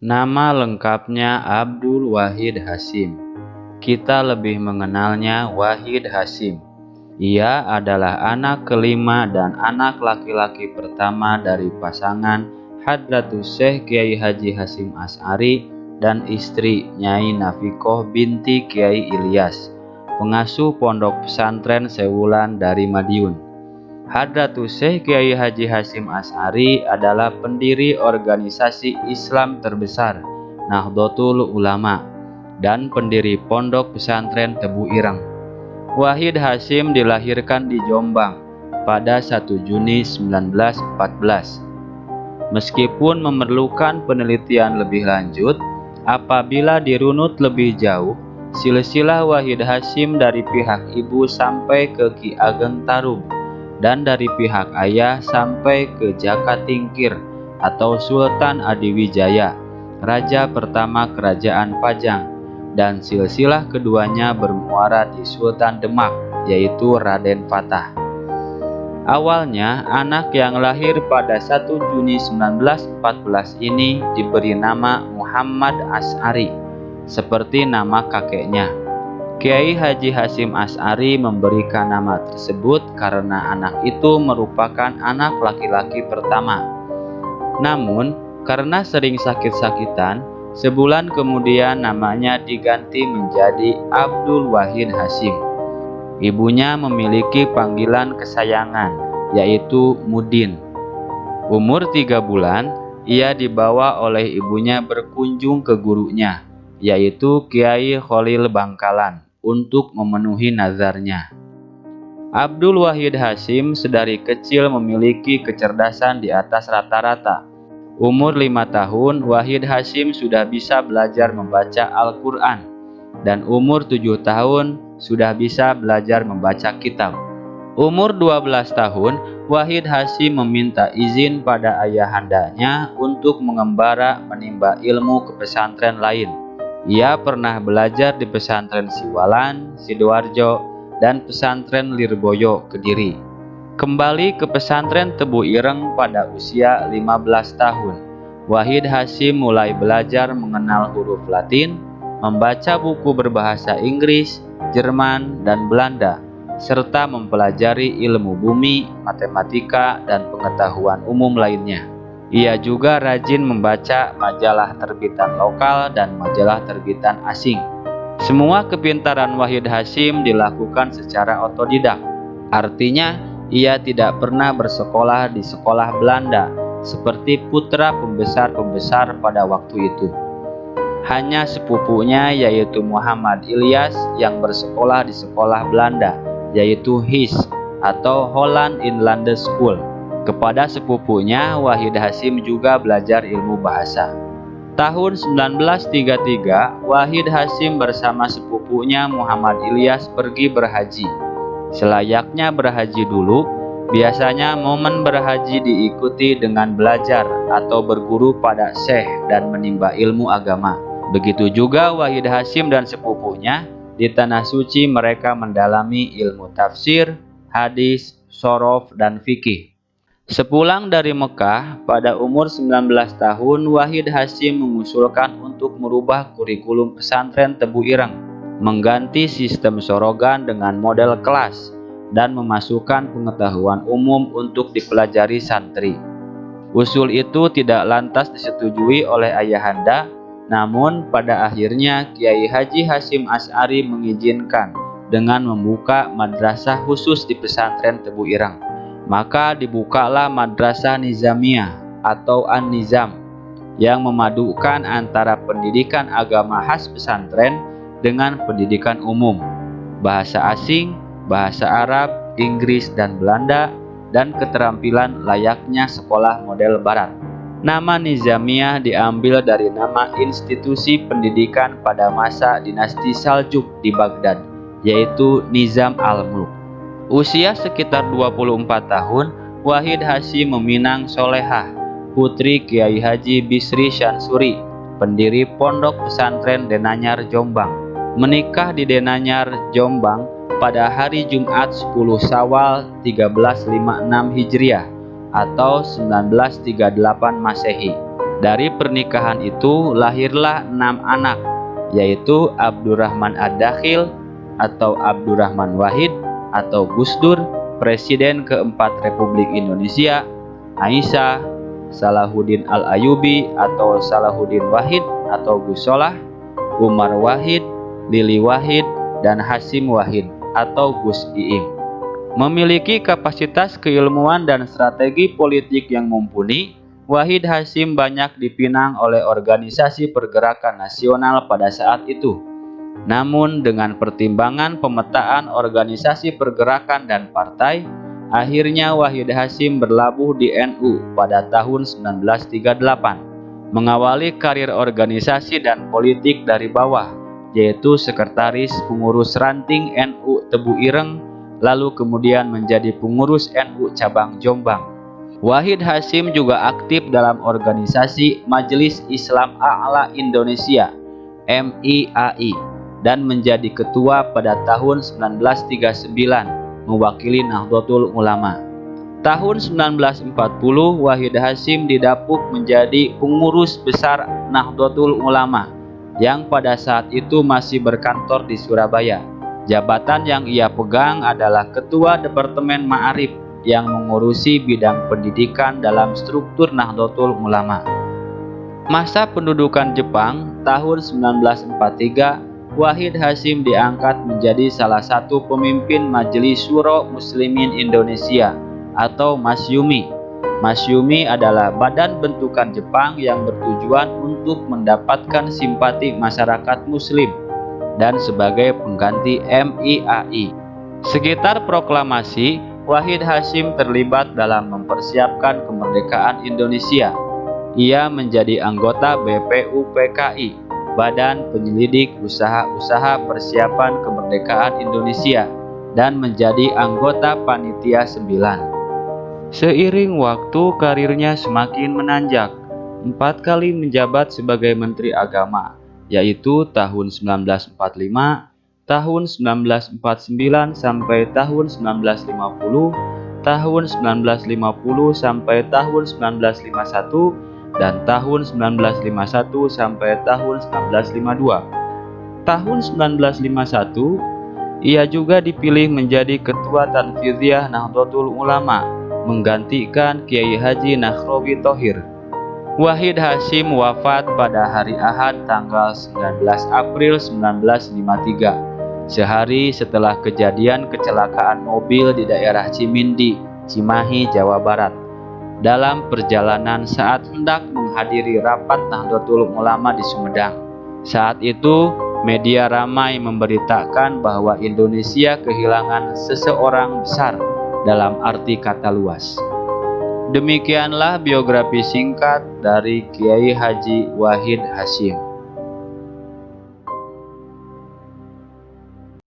Nama lengkapnya Abdul Wahid Hasyim. Kita lebih mengenalnya Wahid Hasyim. Ia adalah anak kelima dan anak laki-laki pertama dari pasangan Hadratus Syekh Kiai Haji Hasyim Asy'ari dan istri Nyai Nafikoh binti Kiai Ilyas, pengasuh pondok pesantren Sewulan dari Madiun. Hadratus Syekh Kiai Haji Hasyim Asy'ari adalah pendiri organisasi Islam terbesar, Nahdlatul Ulama, dan pendiri pondok pesantren Tebu Ireng. Wahid Hasyim dilahirkan di Jombang pada 1 Juni 1914. Meskipun memerlukan penelitian lebih lanjut, apabila dirunut lebih jauh, silsilah Wahid Hasyim dari pihak ibu sampai ke Ki Ageng Tarub, dan dari pihak ayah sampai ke Jaka Tingkir atau Sultan Adiwijaya, raja pertama Kerajaan Pajang, dan silsilah keduanya bermuara di Sultan Demak, yaitu Raden Fatah. Awalnya, anak yang lahir pada 1 Juni 1914 ini diberi nama Muhammad Asy'ari, seperti nama kakeknya. Kiai Haji Hasyim Asy'ari memberikan nama tersebut karena anak itu merupakan anak laki-laki pertama. Namun, karena sering sakit-sakitan, sebulan kemudian namanya diganti menjadi Abdul Wahid Hasyim. Ibunya memiliki panggilan kesayangan, yaitu Mudin. Umur 3 bulan, ia dibawa oleh ibunya berkunjung ke gurunya, yaitu Kiai Khalil Bangkalan, untuk memenuhi nazarnya. Abdul Wahid Hasyim sedari kecil memiliki kecerdasan di atas rata-rata. Umur 5 tahun, Wahid Hasyim sudah bisa belajar membaca Al-Quran, dan umur 7 tahun sudah bisa belajar membaca kitab. Umur 12 tahun, Wahid Hasyim meminta izin pada ayahandanya untuk mengembara menimba ilmu ke pesantren lain. Ia pernah belajar di pesantren Siwalan, Sidoarjo, dan pesantren Lirboyo, Kediri. Kembali ke pesantren Tebu Ireng pada usia 15 tahun, Wahid Hasyim mulai belajar mengenal huruf Latin, membaca buku berbahasa Inggris, Jerman, dan Belanda, serta mempelajari ilmu bumi, matematika, dan pengetahuan umum lainnya. Ia juga rajin membaca majalah terbitan lokal dan majalah terbitan asing. Semua kepintaran Wahid Hasyim dilakukan secara otodidak. Artinya, ia tidak pernah bersekolah di sekolah Belanda seperti putra pembesar-pembesar pada waktu itu. Hanya sepupunya, yaitu Muhammad Ilyas, yang bersekolah di sekolah Belanda, yaitu HIS atau Holland Inland School. Kepada sepupunya, Wahid Hasyim juga belajar ilmu bahasa. Tahun 1933, Wahid Hasyim bersama sepupunya Muhammad Ilyas pergi berhaji. Selayaknya berhaji dulu, biasanya momen berhaji diikuti dengan belajar atau berguru pada syekh dan menimba ilmu agama. Begitu juga Wahid Hasyim dan sepupunya, di Tanah Suci mereka mendalami ilmu tafsir, hadis, shorof, dan fikih. Sepulang dari Mekah, pada umur 19 tahun, Wahid Hasyim mengusulkan untuk merubah kurikulum pesantren Tebu Ireng, mengganti sistem sorogan dengan model kelas, dan memasukkan pengetahuan umum untuk dipelajari santri. Usul itu tidak lantas disetujui oleh ayahanda, namun pada akhirnya Kiai Haji Hasyim Asy'ari mengizinkan dengan membuka madrasah khusus di pesantren Tebu Ireng. Maka dibukalah Madrasah Nizamiyah atau An-Nizam yang memadukan antara pendidikan agama khas pesantren dengan pendidikan umum, bahasa asing, bahasa Arab, Inggris, dan Belanda, dan keterampilan layaknya sekolah model barat. Nama Nizamiyah diambil dari nama institusi pendidikan pada masa dinasti Saljuk di Baghdad, yaitu Nizam al-Mulk. Usia sekitar 24 tahun, Wahid Hasyim meminang Solehah, putri Kiai Haji Bisri Syansuri, pendiri pondok pesantren Denanyar Jombang. Menikah di Denanyar Jombang pada hari Jumat 10 Syawal 1356 Hijriah atau 1938 Masehi. Dari pernikahan itu lahirlah 6 anak, yaitu Abdurrahman Ad-Dakhil atau Abdurrahman Wahid atau Gus Dur, Presiden keempat Republik Indonesia, Aisyah, Salahuddin Al-Ayyubi atau Salahuddin Wahid atau Gus Solah, Umar Wahid, Lili Wahid, dan Hasyim Wahid atau Gus Iim. Memiliki kapasitas keilmuan dan strategi politik yang mumpuni, Wahid Hasyim banyak dipinang oleh organisasi pergerakan nasional pada saat itu. Namun dengan pertimbangan pemetaan organisasi pergerakan dan partai, akhirnya Wahid Hasyim berlabuh di NU pada tahun 1938, mengawali karir organisasi dan politik dari bawah, yaitu sekretaris pengurus ranting NU Tebu Ireng, lalu kemudian menjadi pengurus NU cabang Jombang. Wahid Hasyim juga aktif dalam organisasi Majelis Islam A'la Indonesia (MIAI) dan menjadi ketua pada tahun 1939, mewakili Nahdlatul Ulama. Tahun 1940, Wahid Hasyim didapuk menjadi pengurus besar Nahdlatul Ulama yang pada saat itu masih berkantor di Surabaya. Jabatan yang ia pegang adalah Ketua Departemen Ma'arif yang mengurusi bidang pendidikan dalam struktur Nahdlatul Ulama. Masa pendudukan Jepang tahun 1943, Wahid Hasyim diangkat menjadi salah satu pemimpin Majelis Syuro Muslimin Indonesia atau Masyumi. Masyumi adalah badan bentukan Jepang yang bertujuan untuk mendapatkan simpati masyarakat Muslim dan sebagai pengganti MIAI. Sekitar proklamasi, Wahid Hasyim terlibat dalam mempersiapkan kemerdekaan Indonesia. Ia menjadi anggota BPUPKI, Badan Penyelidik Usaha-Usaha Persiapan Kemerdekaan Indonesia, dan menjadi anggota Panitia 9. Seiring waktu karirnya semakin menanjak, 4 kali menjabat sebagai Menteri Agama, yaitu tahun 1945, tahun 1949 sampai tahun 1950, tahun 1950 sampai tahun 1951, dan tahun 1951 sampai tahun 1952. Tahun 1951, ia juga dipilih menjadi Ketua Tanfidziyah Nahdlatul Ulama, menggantikan Kiai Haji Nakhrowi Thohir. Wahid Hasyim wafat pada hari Ahad tanggal 19 April 1953, sehari setelah kejadian kecelakaan mobil di daerah Cimindi, Cimahi, Jawa Barat, dalam perjalanan saat hendak menghadiri rapat Nahdlatul Ulama di Sumedang. Saat itu, media ramai memberitakan bahwa Indonesia kehilangan seseorang besar dalam arti kata luas. Demikianlah biografi singkat dari Kiai Haji Wahid Hasyim.